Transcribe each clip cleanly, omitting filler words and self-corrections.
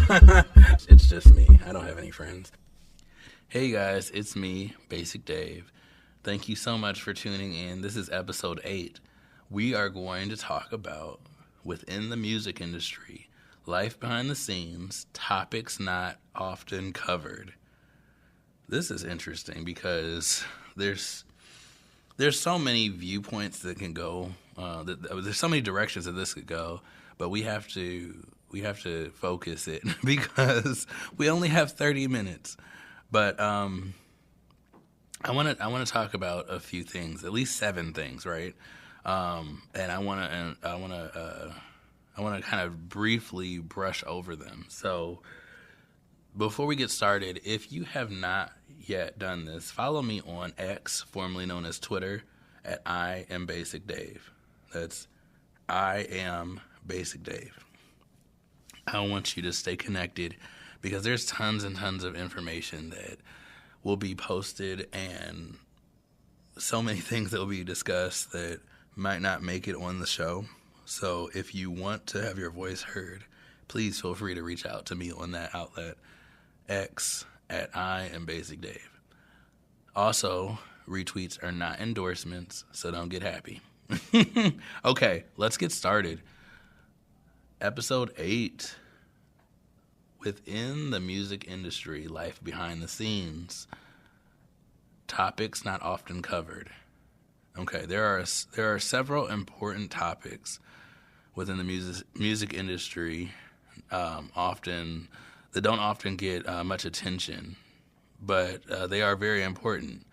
It's just me. I don't have any friends. Hey guys, it's me, Basic Dave. Thank you so much for tuning in. This is episode 8. We are going to talk about, within the music industry, life behind the scenes, topics not often covered. This is interesting because there's so many viewpoints that can go. There's so many directions that this could go, but we have to focus it because we only have 30 minutes. But I want to talk about a few things, at least 7 things, right? And I want to kind of briefly brush over them. So before we get started, if you have not yet done this, follow me on X, formerly known as Twitter, at IAmBasicDave. That's IAmBasicDave. I want you to stay connected because there's tons and tons of information that will be posted and so many things that will be discussed that might not make it on the show. So if you want to have your voice heard, please feel free to reach out to me on that outlet, X, at IAmBasicDave. Also, retweets are not endorsements, so don't get happy. Okay, let's get started. Episode 8. Within the music industry, life behind the scenes, topics not often covered. Okay, there are several important topics within the music industry, often that don't often get much attention, but they are very important.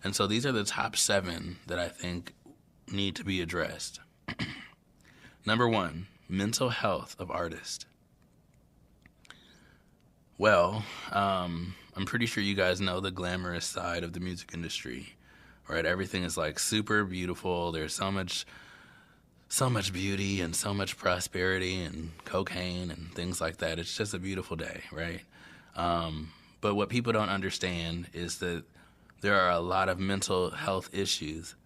And so these are the top 7 that I think need to be addressed. Number 1, mental health of artists. Well, I'm pretty sure you guys know the glamorous side of the music industry, right? Everything is like super beautiful. There's so much beauty and so much prosperity and cocaine and things like that. It's just a beautiful day, right? But what people don't understand is that there are a lot of mental health issues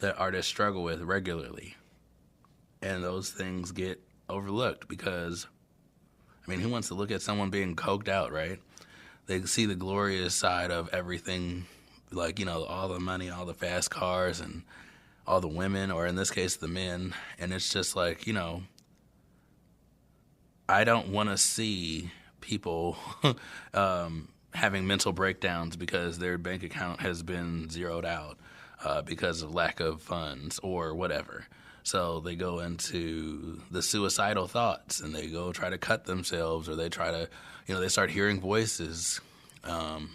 that artists struggle with regularly. And those things get overlooked because, I mean, who wants to look at someone being coked out, right? They see the glorious side of everything, like, you know, all the money, all the fast cars, and all the women, or in this case, the men. And it's just like, you know, I don't want to see people having mental breakdowns because their bank account has been zeroed out because of lack of funds or whatever. So they go into the suicidal thoughts and they go try to cut themselves, or they try to, you know, they start hearing voices. And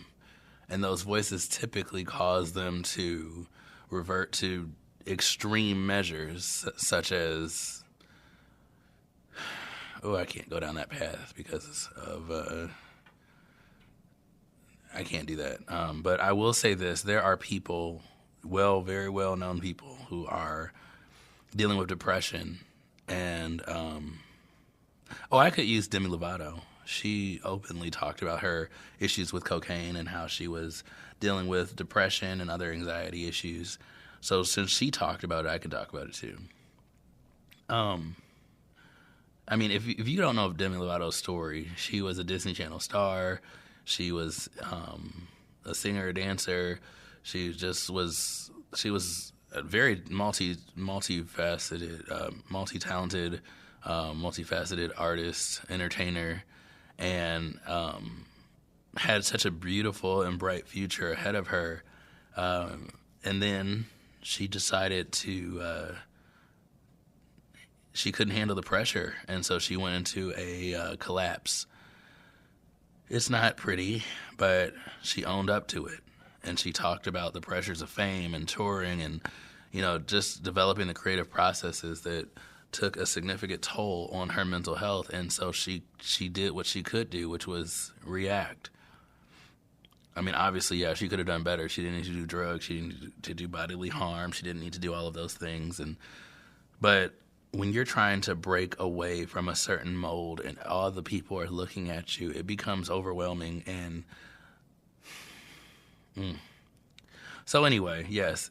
those voices typically cause them to revert to extreme measures such as, I can't go down that path because of, I can't do that. But I will say this, there are people, very well-known people who are dealing with depression, and I could use Demi Lovato. She openly talked about her issues with cocaine and how she was dealing with depression and other anxiety issues. So since she talked about it, I can talk about it too. I mean, if you don't know Demi Lovato's story, she was a Disney Channel star. She was a singer, a dancer. She was a very multifaceted, multi-talented, multifaceted artist, entertainer, and had such a beautiful and bright future ahead of her. And then she decided she couldn't handle the pressure, and so she went into a collapse. It's not pretty, but she owned up to it. And she talked about the pressures of fame and touring and, you know, just developing the creative processes that took a significant toll on her mental health. And so she did what she could do, which was react. I mean, obviously, yeah, she could have done better. She didn't need to do drugs. She didn't need to do bodily harm. She didn't need to do all of those things. But when you're trying to break away from a certain mold and all the people are looking at you, it becomes overwhelming. And so anyway, yes,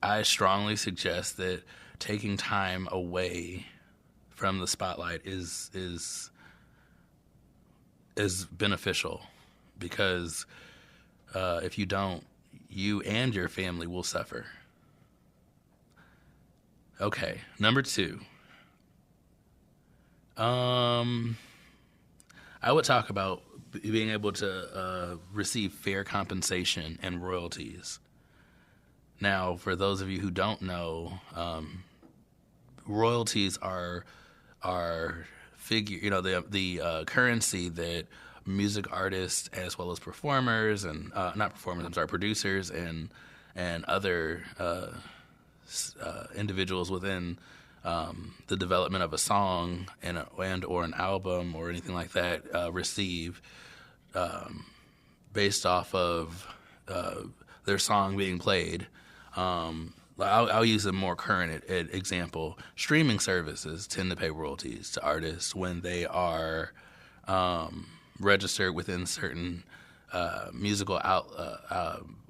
I strongly suggest that taking time away from the spotlight is is beneficial, because if you don't, you and your family will suffer. Okay, number 2. I would talk about being able to receive fair compensation and royalties. Now, for those of you who don't know, royalties are the currency that music artists as well as performers and producers and other individuals within the development of a song and or an album or anything like that receive based off of their song being played. I'll use a more current example. Streaming services tend to pay royalties to artists when they are registered within certain musical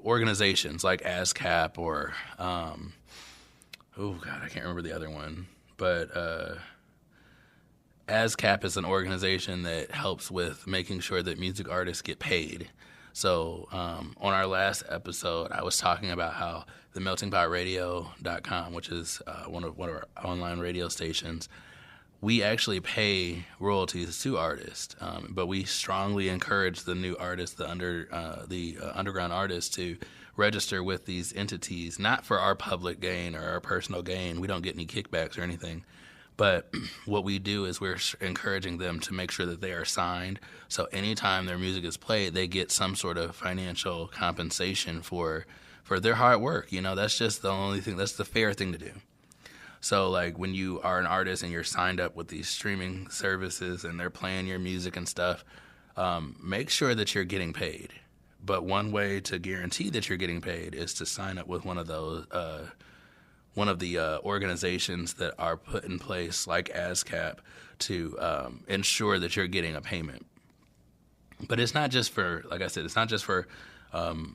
organizations like ASCAP or I can't remember the other one, but ASCAP is an organization that helps with making sure that music artists get paid. So on our last episode, I was talking about how the meltingpotradio.com, which is one of our online radio stations, we actually pay royalties to artists, but we strongly encourage the new artists, the underground artists, to register with these entities, not for our public gain or our personal gain. We don't get any kickbacks or anything. But what we do is we're encouraging them to make sure that they are signed. So anytime their music is played, they get some sort of financial compensation for their hard work. That's just the only thing. That's the fair thing to do. So like when you are an artist and you're signed up with these streaming services and they're playing your music and stuff, make sure that you're getting paid. But one way to guarantee that you're getting paid is to sign up with one of the organizations that are put in place, like ASCAP, to ensure that you're getting a payment. But it's not just for, like I said, it's not just for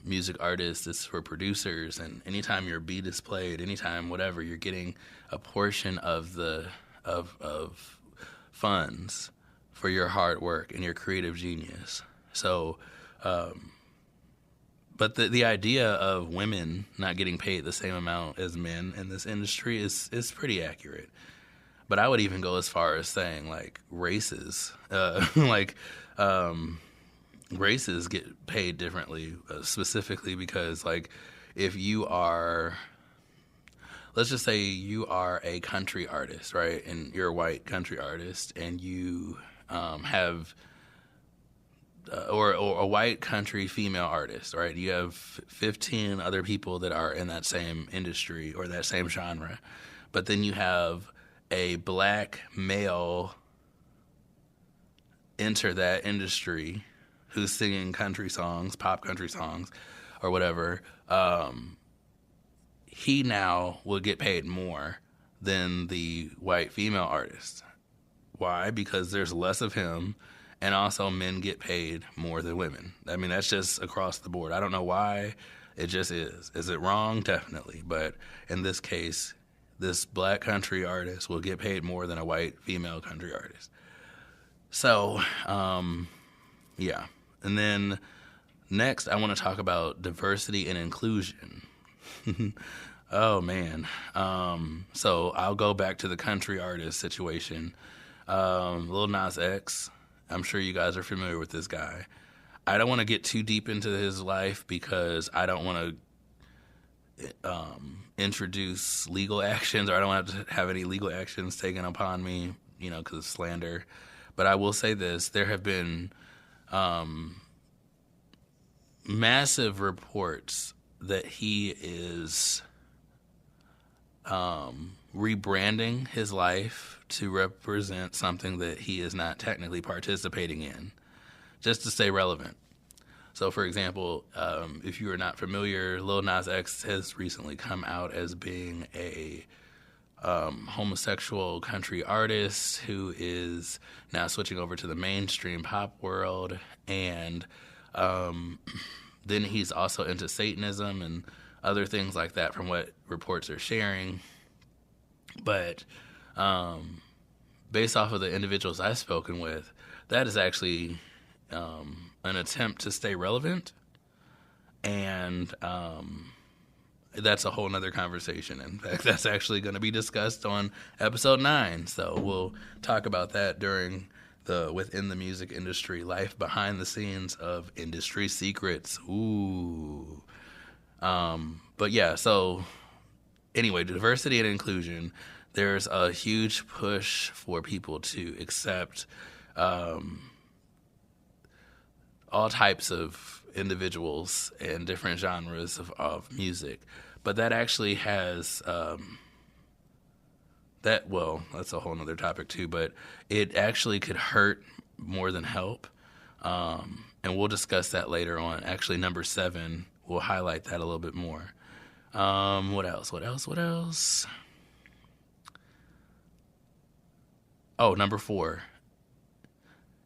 music artists. It's for producers. And anytime your beat is played, anytime whatever, you're getting a portion of the of funds for your hard work and your creative genius. So. But the idea of women not getting paid the same amount as men in this industry is pretty accurate. But I would even go as far as saying like races, races get paid differently, specifically because like if you are, let's just say you are a country artist, right? And you're a white country artist and you have or a white country female artist, right? You have 15 other people that are in that same industry or that same genre. But then you have a black male enter that industry who's singing country songs, pop country songs, or whatever. He now will get paid more than the white female artist. Why? Because there's less of him. And also men get paid more than women. I mean, that's just across the board. I don't know why. It just is. Is it wrong? Definitely. But in this case, this black country artist will get paid more than a white female country artist. So, yeah. And then next, I want to talk about diversity and inclusion. Oh, man. So I'll go back to the country artist situation. Lil Nas X. I'm sure you guys are familiar with this guy. I don't want to get too deep into his life because I don't want to introduce legal actions, or I don't want to have any legal actions taken upon me, because of slander. But I will say this. There have been massive reports that he is rebranding his life to represent something that he is not technically participating in, just to stay relevant. So, for example, if you are not familiar, Lil Nas X has recently come out as being a homosexual country artist who is now switching over to the mainstream pop world, and then he's also into Satanism and other things like that from what reports are sharing. But based off of the individuals I've spoken with, that is actually an attempt to stay relevant, and that's a whole nother conversation. In fact, that's actually going to be discussed on episode 9. So we'll talk about that during the Within the Music Industry, life behind the scenes of industry secrets. Ooh. But yeah, so anyway, diversity and inclusion, there's a huge push for people to accept all types of individuals and different genres of music. But that actually has that's a whole nother topic too, but it actually could hurt more than help. And we'll discuss that later on. Actually, number 7, we'll highlight that a little bit more. What else? Oh, number 4,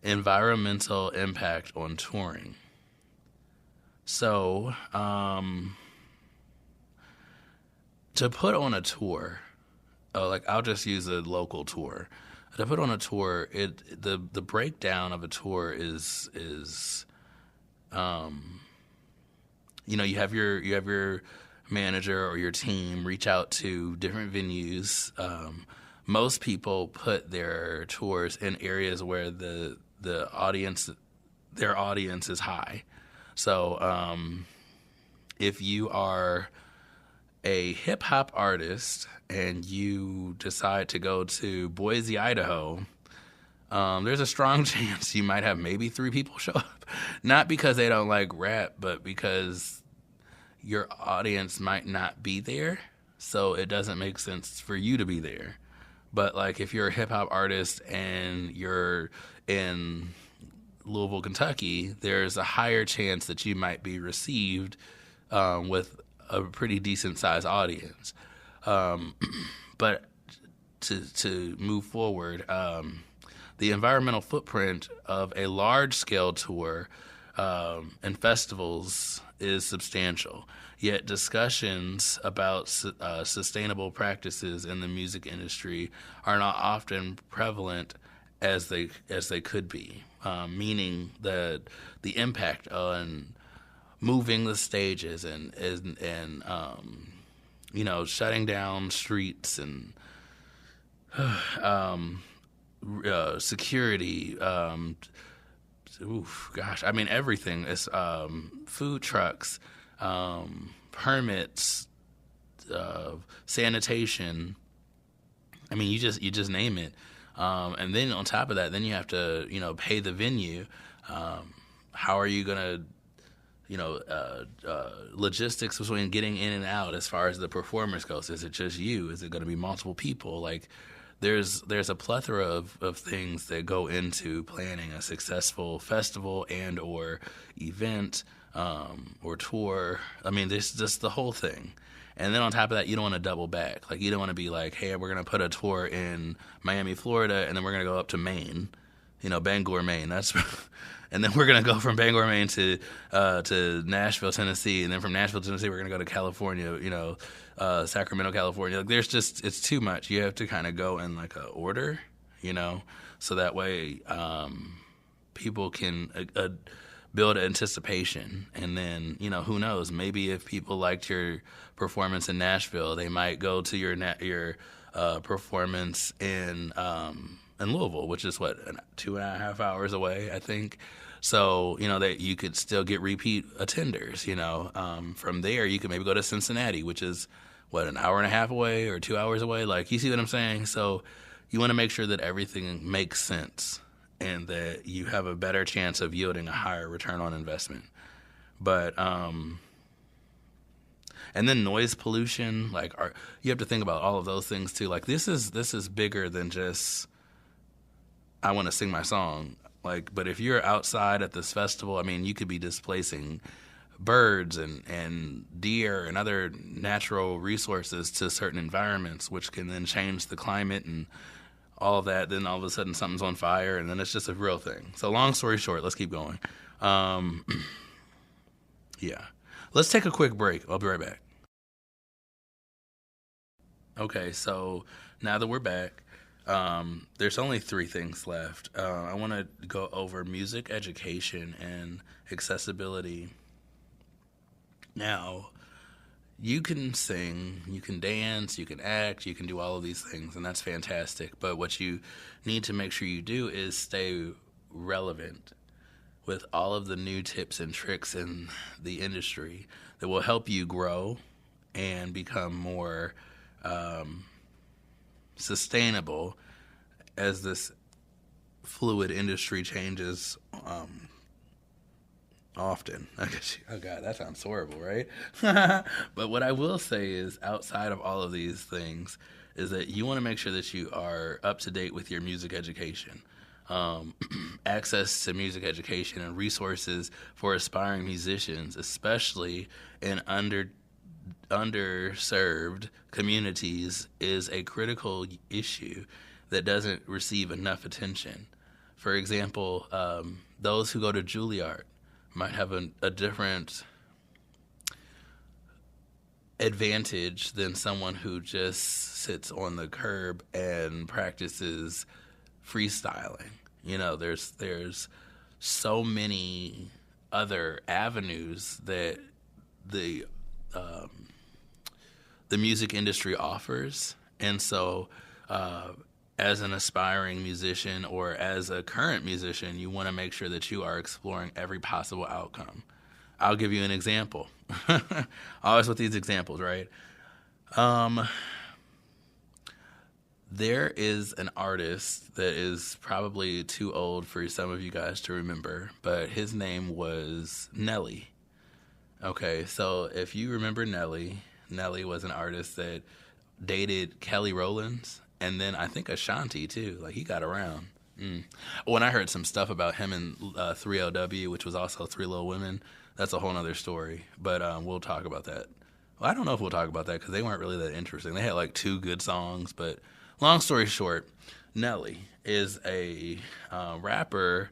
environmental impact on touring. So, to put on a tour, I'll just use a local tour. To put on a tour, the breakdown of a tour is you have your manager or your team reach out to different venues. Most people put their tours in areas where their audience is high. So if you are a hip hop artist and you decide to go to Boise, Idaho, there's a strong chance you might have maybe 3 people show up. Not because they don't like rap, but because your audience might not be there, so it doesn't make sense for you to be there. But like if you're a hip hop artist and you're in Louisville, Kentucky, there's a higher chance that you might be received with a pretty decent sized audience. But to move forward, the environmental footprint of a large scale tour and festivals is substantial. Yet discussions about sustainable practices in the music industry are not often prevalent as they could be. Meaning that the impact on moving the stages and shutting down streets and security. Everything is food trucks, permits, sanitation. I mean, you just name it. And then on top of that, then you have to, pay the venue. How are you going to, logistics between getting in and out as far as the performance goes? Is it just you? Is it going to be multiple people? Like, there's a plethora of things that go into planning a successful festival and or event or tour. I mean, there's just the whole thing. And then on top of that, you don't want to double back. Like, you don't want to be like, hey, we're going to put a tour in Miami, Florida, and then we're going to go up to Maine, Bangor, Maine. That's, and then we're going to go from Bangor, Maine to Nashville, Tennessee, and then from Nashville, Tennessee, we're going to go to California, Sacramento, California. Like, it's too much. You have to kind of go in like a order, so that way people can build anticipation. And then, who knows, maybe if people liked your performance in Nashville, they might go to your performance in Louisville, which is 2.5 hours away, I think. So, that you could still get repeat attenders, from there you could maybe go to Cincinnati, which is an hour and a half away or 2 hours away. Like, you see what I'm saying? So you want to make sure that everything makes sense and that you have a better chance of yielding a higher return on investment. But, and then noise pollution, you have to think about all of those things too. Like, this is bigger than just, I want to sing my song. But if you're outside at this festival, I mean, you could be displacing birds and deer and other natural resources to certain environments, which can then change the climate and all of that. Then all of a sudden something's on fire, and then it's just a real thing. So long story short, let's keep going. Yeah. Let's take a quick break. I'll be right back. Okay, so now that we're back, There's only 3 things left. I want to go over music education and accessibility. Now, you can sing, you can dance, you can act, you can do all of these things, and that's fantastic. But what you need to make sure you do is stay relevant with all of the new tips and tricks in the industry that will help you grow and become more sustainable as this fluid industry changes often. Oh God, that sounds horrible, right? But what I will say is, outside of all of these things, is that you want to make sure that you are up to date with your music education. Access to music education and resources for aspiring musicians, especially in underserved communities, is a critical issue that doesn't receive enough attention. For example, those who go to Juilliard might have a different advantage than someone who just sits on the curb and practices freestyling. You know, there's so many other avenues that the music industry offers, and so as an aspiring musician or as a current musician, you want to make sure that you are exploring every possible outcome. I'll give you an example. Always with these examples, right? There is an artist that is probably too old for some of you guys to remember, but his name was Nelly. Okay, so if you remember Nelly was an artist that dated Kelly Rowlands, and then I think Ashanti too. Like, he got around. When I heard some stuff about him and 3LW, which was also Three Little Women, that's a whole other story. But we'll talk about that. Well, I don't know if we'll talk about that because they weren't really that interesting. They had like 2 good songs, but long story short, Nelly is a rapper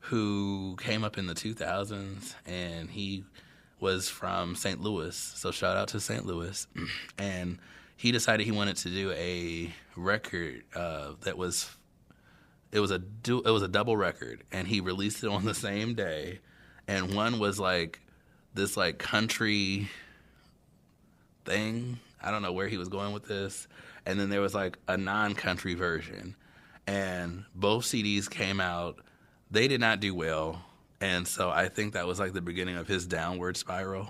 who came up in the 2000s, and he was from St. Louis. So shout out to St. Louis. And he decided he wanted to do a record that was a double record, and he released it on the same day. And one was like this like country thing. I don't know where he was going with this. And then there was like a non-country version, and both CDs came out. They did not do well, and so I think that was like the beginning of his downward spiral.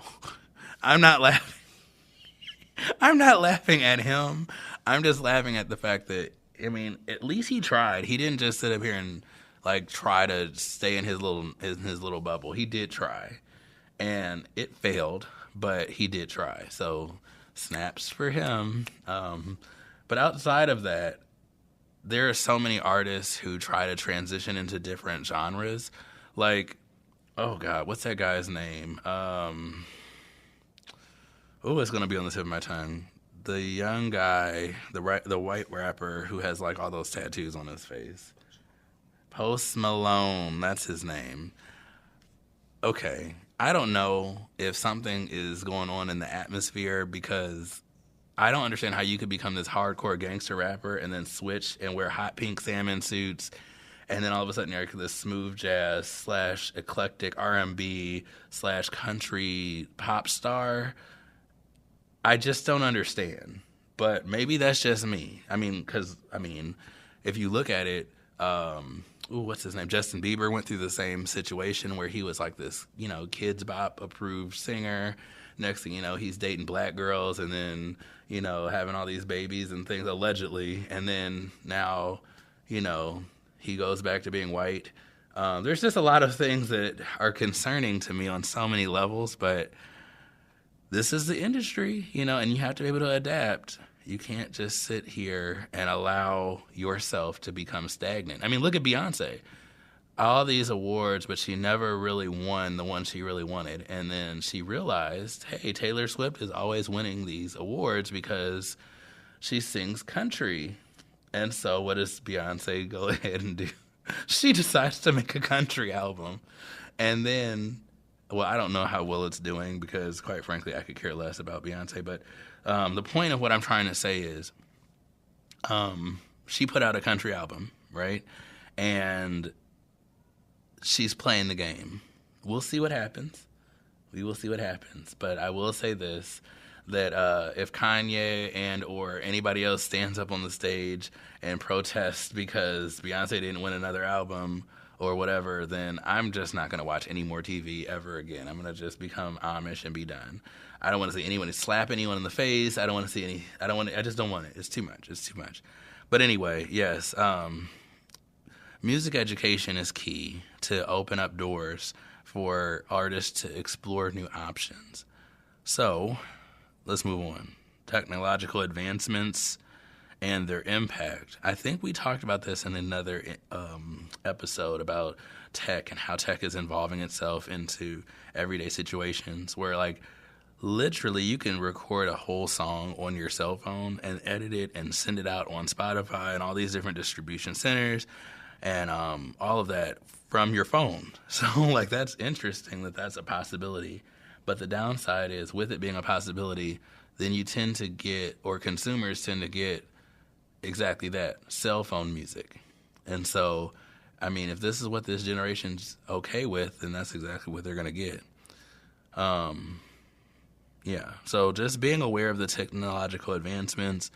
I'm not laughing. I'm not laughing at him. I'm just laughing at the fact that, I mean, at least he tried. He didn't just sit up here and like try to stay in his little bubble. He did try, and it failed, but he did try. So snaps for him. But outside of that, there are so many artists who try to transition into different genres. Like, oh God, what's that guy's name? It's going to be on the tip of my tongue. The young guy, the white rapper who has like all those tattoos on his face. Post Malone, that's his name. Okay, I don't know if something is going on in the atmosphere, because I don't understand how you could become this hardcore gangster rapper and then switch and wear hot pink salmon suits, and then all of a sudden you're this smooth jazz / eclectic R&B / country pop star. I just don't understand. But maybe that's just me. I mean, if you look at it, what's his name? Justin Bieber went through the same situation where he was like this, Kids Bop approved singer. Next thing you know, he's dating black girls and then, having all these babies and things, allegedly. And then now, he goes back to being white. There's just a lot of things that are concerning to me on so many levels, but this is the industry, and you have to be able to adapt. You can't just sit here and allow yourself to become stagnant. I mean, look at Beyonce. All these awards, but she never really won the one she really wanted. And then she realized, hey, Taylor Swift is always winning these awards because she sings country. And so what does Beyonce go ahead and do? She decides to make a country album. And then, well, I don't know how well it's doing because, quite frankly, I could care less about Beyonce. But the point of what I'm trying to say is she put out a country album, right? And she's playing the game. We'll see what happens. We will see what happens. But I will say this, that if Kanye and or anybody else stands up on the stage and protests because Beyonce didn't win another album or whatever, then I'm just not going to watch any more TV ever again. I'm going to just become Amish and be done. I don't want to see anyone slap anyone in the face. I just don't want it. It's too much. But anyway, yes, music education is key to open up doors for artists to explore new options. So, let's move on. Technological advancements and their impact. I think we talked about this in another episode about tech and how tech is involving itself into everyday situations where, like, literally you can record a whole song on your cell phone and edit it and send it out on Spotify and all these different distribution centers and all of that from your phone. So, like, that's interesting that that's a possibility. But the downside is, with it being a possibility, then you tend to get, or consumers tend to get, exactly that, cell phone music. And so, I mean, if this is what this generation's okay with, then that's exactly what they're going to get. Yeah, so just being aware of the technological advancements.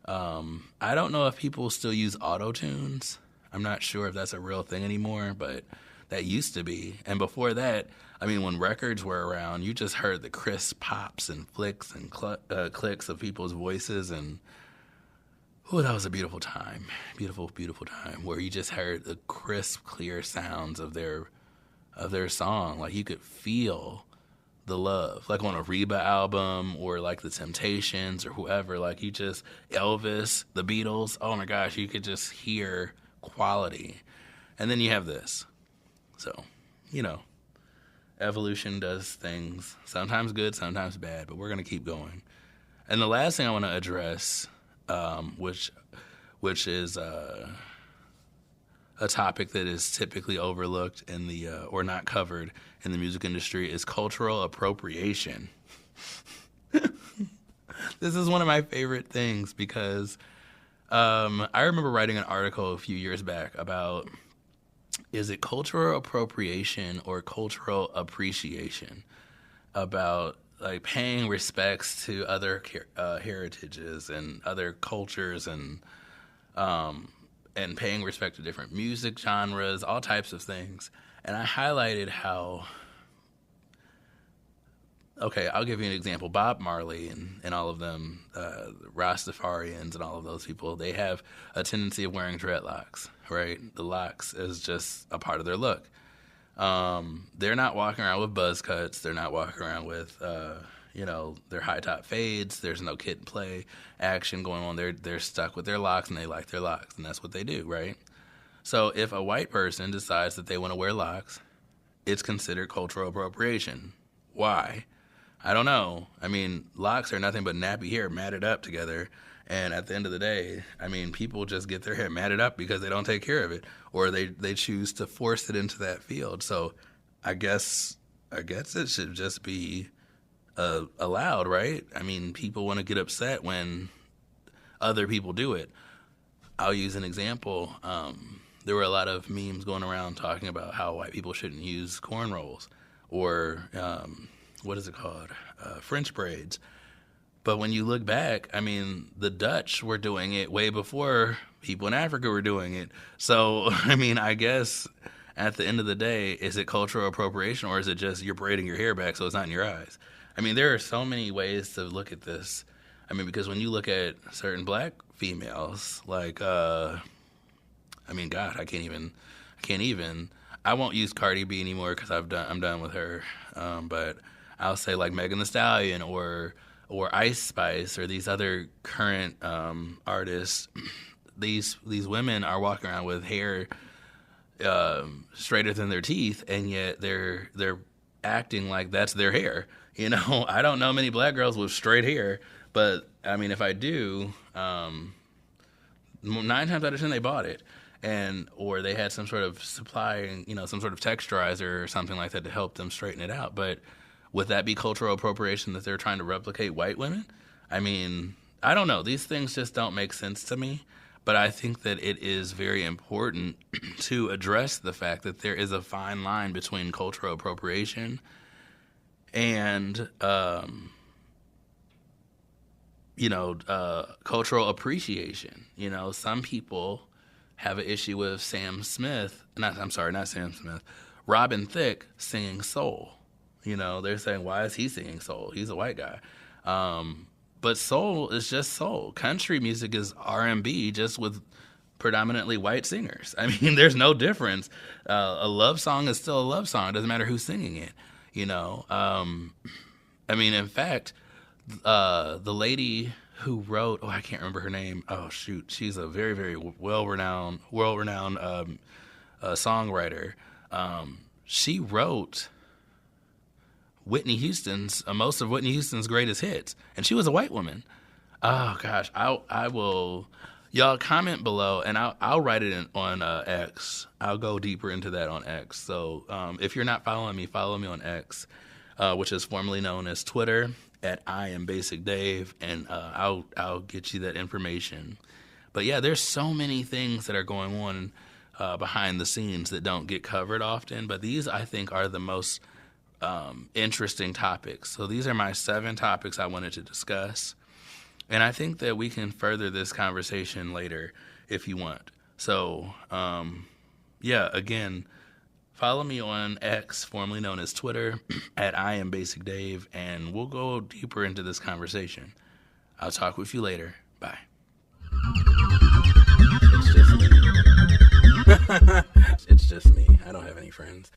I don't know if people still use auto-tunes. I'm not sure if that's a real thing anymore, but that used to be. And before that, I mean, when records were around, you just heard the crisp pops and flicks and clicks of people's voices. And, that was a beautiful time. Beautiful, beautiful time where you just heard the crisp, clear sounds of their song. Like, you could feel the love. Like on a Reba album or like the Temptations or whoever. Like, you just, Elvis, the Beatles, oh my gosh, you could just hear quality. And then you have this. So, evolution does things, sometimes good, sometimes bad, but we're going to keep going. And the last thing I want to address, which is a topic that is typically overlooked in the or not covered in the music industry, is cultural appropriation. This is one of my favorite things because I remember writing an article a few years back about, is it cultural appropriation or cultural appreciation? About, like, paying respects to other heritages and other cultures and paying respect to different music genres, all types of things. And I highlighted how, okay, I'll give you an example. Bob Marley and all of them, Rastafarians and all of those people, they have a tendency of wearing dreadlocks, right? The locks is just a part of their look. They're not walking around with buzz cuts. They're not walking around with, their high top fades. There's no kid and play action going on. They're stuck with their locks and they like their locks, and that's what they do, right? So if a white person decides that they want to wear locks, it's considered cultural appropriation. Why? I don't know. I mean, locks are nothing but nappy hair matted up together. And at the end of the day, I mean, people just get their hair matted up because they don't take care of it, or they choose to force it into that field. So I guess it should just be allowed, right? I mean, people want to get upset when other people do it. I'll use an example. There were a lot of memes going around talking about how white people shouldn't use cornrows or what is it called? French braids. But when you look back, I mean, the Dutch were doing it way before people in Africa were doing it. So, I mean, I guess at the end of the day, is it cultural appropriation or is it just you're braiding your hair back so it's not in your eyes? I mean, there are so many ways to look at this. I mean, because when you look at certain black females, like, God, I can't even. I won't use Cardi B anymore because I'm done with her. But I'll say like Megan Thee Stallion or Ice Spice or these other current artists. These women are walking around with hair straighter than their teeth, and yet they're acting like that's their hair. I don't know many black girls with straight hair, but I mean, if I do, 9 times out of 10 they bought it. Or they had some sort of supply, some sort of texturizer or something like that to help them straighten it out. But would that be cultural appropriation that they're trying to replicate white women? I mean, I don't know. These things just don't make sense to me. But I think that it is very important to address the fact that there is a fine line between cultural appropriation and, cultural appreciation. Some people have an issue with Robin Thicke singing soul. They're saying, why is he singing soul? He's a white guy. But soul is just soul. Country music is R&B, just with predominantly white singers. I mean, there's no difference. A love song is still a love song. It doesn't matter who's singing it, in fact, the lady who wrote, I can't remember her name. Oh, shoot. She's a very, very world-renowned songwriter. She wrote most of Whitney Houston's greatest hits, and she was a white woman. Oh gosh, I will. Y'all comment below, and I'll write it on X. I'll go deeper into that on X. So if you're not following me, follow me on X, which is formerly known as Twitter at IAmBasicDave, and I'll get you that information. But yeah, there's so many things that are going on behind the scenes that don't get covered often. But these, I think, are the most interesting topics. So these are my 7 topics I wanted to discuss. And I think that we can further this conversation later if you want. So, again, follow me on X, formerly known as Twitter, at IAmBasicDave, and we'll go deeper into this conversation. I'll talk with you later. Bye. It's just me. It's just me. I don't have any friends.